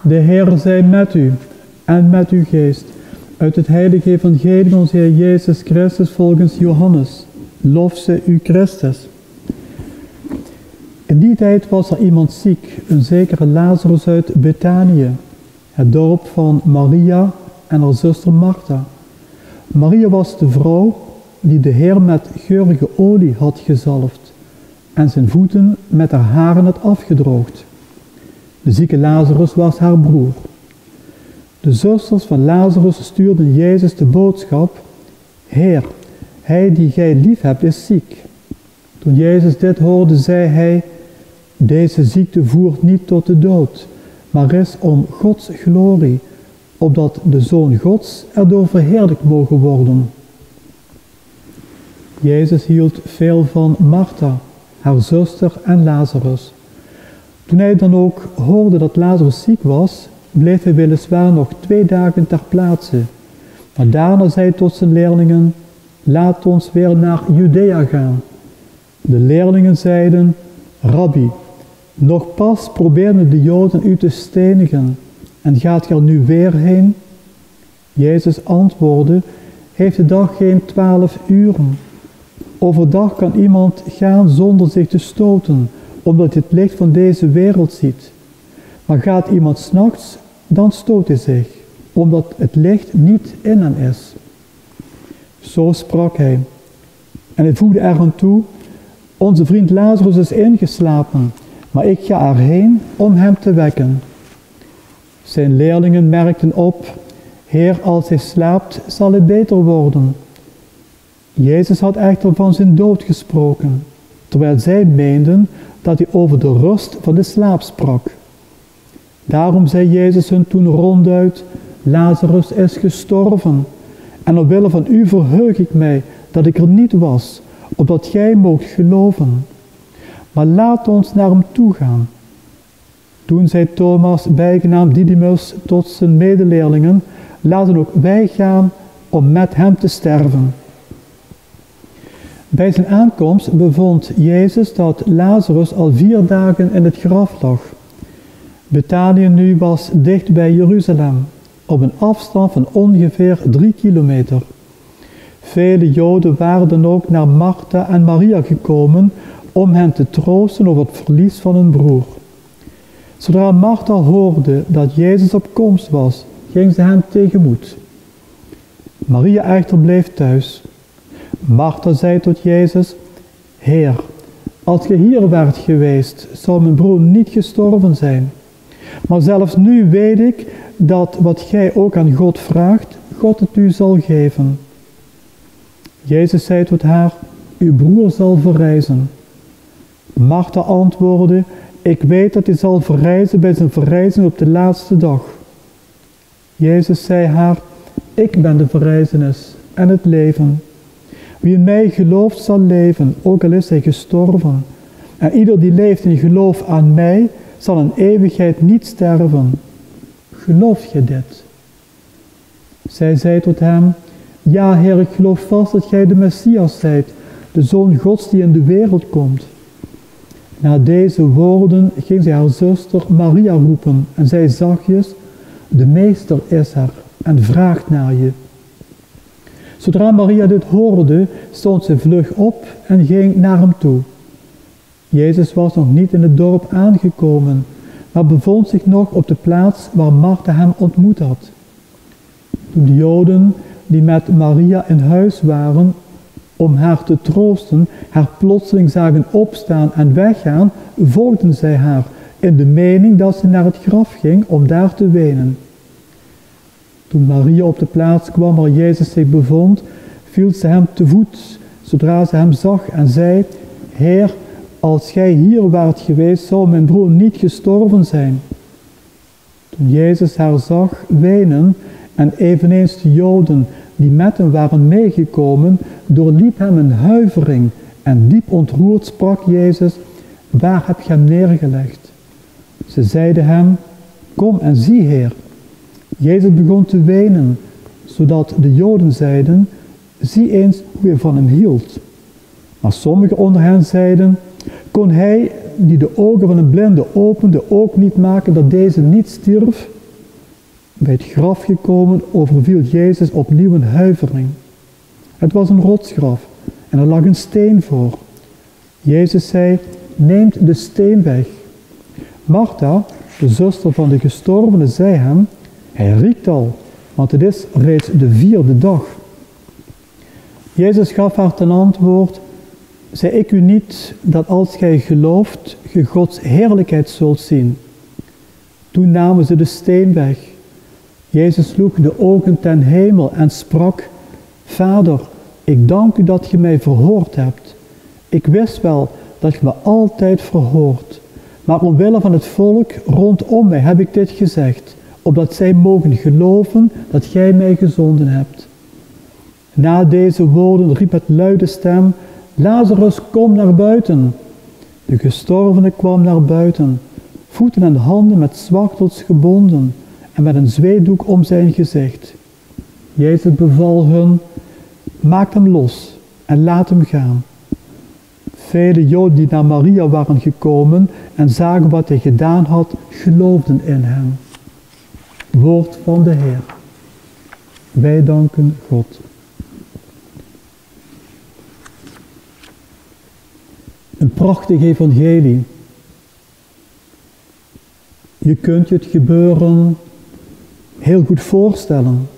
De Heer zij met u en met uw geest. Uit het heilige evangelie van onze Heer Jezus Christus volgens Johannes. Lof zij u Christus. In die tijd was er iemand ziek, een zekere Lazarus uit Betanië, het dorp van Maria en haar zuster Martha. Maria was de vrouw die de Heer met geurige olie had gezalfd en zijn voeten met haar haren had afgedroogd. De zieke Lazarus was haar broer. De zusters van Lazarus stuurden Jezus de boodschap: Heer, hij die gij lief hebt is ziek. Toen Jezus dit hoorde, zei hij: Deze ziekte voert niet tot de dood, maar is om Gods glorie, opdat de Zoon Gods erdoor verheerlijkt mogen worden. Jezus hield veel van Martha, haar zuster en Lazarus. Toen hij dan ook hoorde dat Lazarus ziek was, bleef hij weliswaar nog 2 dagen ter plaatse. Maar daarna zei hij tot zijn leerlingen: Laat ons weer naar Judea gaan. De leerlingen zeiden: Rabbi, nog pas probeerden de Joden u te stenigen, en gaat u er nu weer heen? Jezus antwoordde: Heeft de dag geen 12 uren? Overdag kan iemand gaan zonder zich te stoten, omdat hij het licht van deze wereld ziet. Maar gaat iemand 's nachts, dan stoot hij zich, omdat het licht niet in hem is. Zo sprak hij. En hij voegde eraan toe: Onze vriend Lazarus is ingeslapen, maar ik ga erheen om hem te wekken. Zijn leerlingen merkten op: Heer, als hij slaapt, zal hij beter worden. Jezus had echter van zijn dood gesproken, terwijl zij meenden dat hij over de rust van de slaap sprak. Daarom zei Jezus hun toen ronduit: Lazarus is gestorven, en omwille van u verheug ik mij dat ik er niet was, opdat gij moogt geloven. Maar laat ons naar hem toe gaan. Toen zei Thomas, bijgenaamd Didymus, tot zijn medeleerlingen: Laten ook wij gaan om met hem te sterven. Bij zijn aankomst bevond Jezus dat Lazarus al 4 dagen in het graf lag. Betanië nu was dicht bij Jeruzalem, op een afstand van ongeveer 3 kilometer. Vele Joden waren dan ook naar Martha en Maria gekomen om hen te troosten over het verlies van hun broer. Zodra Martha hoorde dat Jezus op komst was, ging ze hem tegemoet. Maria echter bleef thuis. Martha zei tot Jezus: Heer, als ge hier waart geweest, zou mijn broer niet gestorven zijn. Maar zelfs nu weet ik dat wat gij ook aan God vraagt, God het u zal geven. Jezus zei tot haar: Uw broer zal verrijzen. Martha antwoordde: Ik weet dat hij zal verrijzen bij zijn verrijzen op de laatste dag. Jezus zei haar: Ik ben de verrijzenis en het leven. Wie in mij gelooft zal leven, ook al is hij gestorven. En ieder die leeft in geloof aan mij, zal in eeuwigheid niet sterven. Geloof je dit? Zij zei tot hem: Ja, Heer, ik geloof vast dat gij de Messias zijt, de Zoon Gods die in de wereld komt. Na deze woorden ging zij haar zuster Maria roepen en zei zachtjes: De Meester is er en vraagt naar je. Zodra Maria dit hoorde, stond ze vlug op en ging naar hem toe. Jezus was nog niet in het dorp aangekomen, maar bevond zich nog op de plaats waar Martha hem ontmoet had. Toen de Joden die met Maria in huis waren om haar te troosten, haar plotseling zagen opstaan en weggaan, volgden zij haar in de mening dat ze naar het graf ging om daar te wenen. Toen Maria op de plaats kwam waar Jezus zich bevond, viel ze hem te voet, zodra ze hem zag en zei: Heer, als gij hier waart geweest, zou mijn broer niet gestorven zijn. Toen Jezus haar zag wenen en eveneens de Joden die met hem waren meegekomen, doorliep hem een huivering en diep ontroerd sprak Jezus: Waar heb je hem neergelegd? Ze zeiden hem: Kom en zie, Heer. Jezus begon te wenen, zodat de Joden zeiden: Zie eens hoe hij van hem hield. Maar sommigen onder hen zeiden: Kon hij die de ogen van een blinde opende ook niet maken dat deze niet stierf? Bij het graf gekomen overviel Jezus opnieuw een huivering. Het was een rotsgraf en er lag een steen voor. Jezus zei, neemt de steen weg. Martha, de zuster van de gestorvene, zei hem, hij riekt al, want het is reeds de 4e dag. Jezus gaf haar ten antwoord, zei ik u niet dat als gij gelooft, ge Gods heerlijkheid zult zien. Toen namen ze de steen weg. Jezus sloeg de ogen ten hemel en sprak, Vader, ik dank u dat ge mij verhoord hebt. Ik wist wel dat je me altijd verhoort. Maar omwille van het volk rondom mij heb ik dit gezegd, opdat zij mogen geloven dat gij mij gezonden hebt. Na deze woorden riep met luide stem, Lazarus, kom naar buiten. De gestorvene kwam naar buiten, voeten en handen met zwachtels gebonden en met een zweetdoek om zijn gezicht. Jezus beval hun, maak hem los en laat hem gaan. Vele Joden die naar Maria waren gekomen en zagen wat hij gedaan had, geloofden in hem. Woord van de Heer. Wij danken God. Een prachtig evangelie. Je kunt je het gebeuren heel goed voorstellen.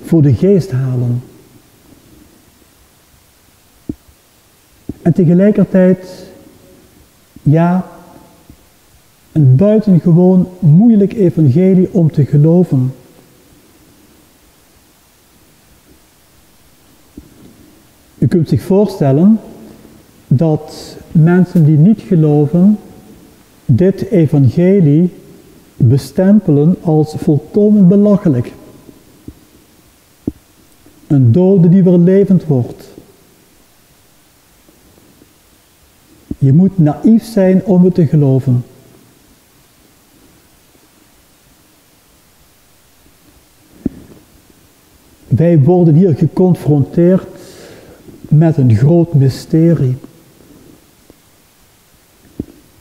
Voor de geest halen. En tegelijkertijd, ja, een buitengewoon moeilijk evangelie om te geloven. U kunt zich voorstellen dat mensen die niet geloven, dit evangelie bestempelen als volkomen belachelijk. Een dode die weer levend wordt. Je moet naïef zijn om het te geloven. Wij worden hier geconfronteerd met een groot mysterie.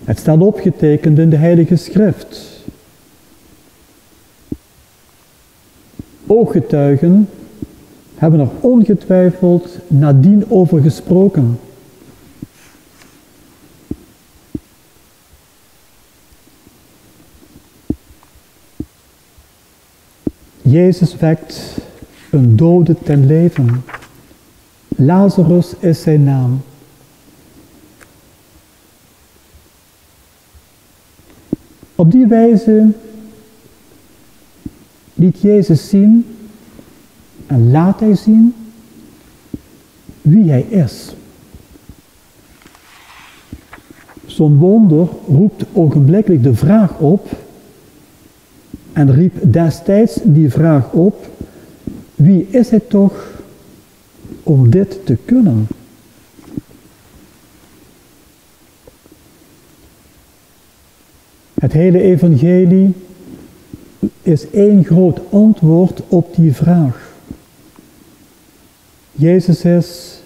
Het staat opgetekend in de Heilige Schrift. Ooggetuigen hebben er ongetwijfeld nadien over gesproken. Jezus wekt een dode ten leven. Lazarus is zijn naam. Op die wijze liet Jezus zien en laat hij zien wie hij is. Zo'n wonder roept ogenblikkelijk de vraag op en riep destijds die vraag op, wie is hij toch om dit te kunnen? Het hele evangelie is één groot antwoord op die vraag. Jezus is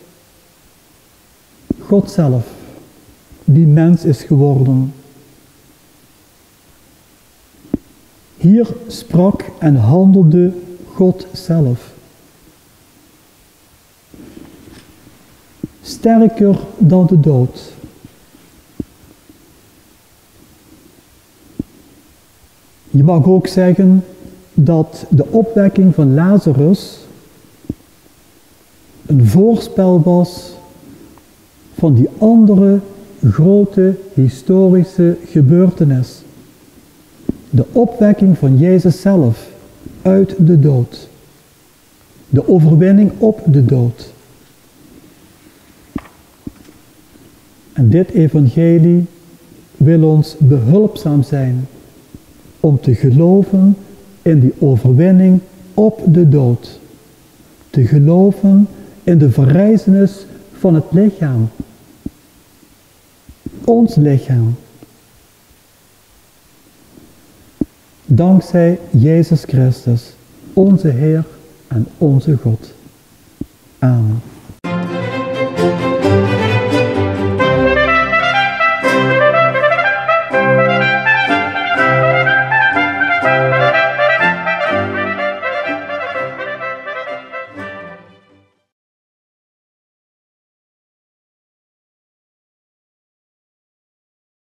God zelf, die mens is geworden. Hier sprak en handelde God zelf. Sterker dan de dood. Je mag ook zeggen dat de opwekking van Lazarus een voorspel was van die andere grote historische gebeurtenis. De opwekking van Jezus zelf uit de dood. De overwinning op de dood. En dit evangelie wil ons behulpzaam zijn om te geloven in die overwinning op de dood. Te geloven in de verrijzenis van het lichaam. Ons lichaam. Dankzij Jezus Christus, onze Heer en onze God. Amen.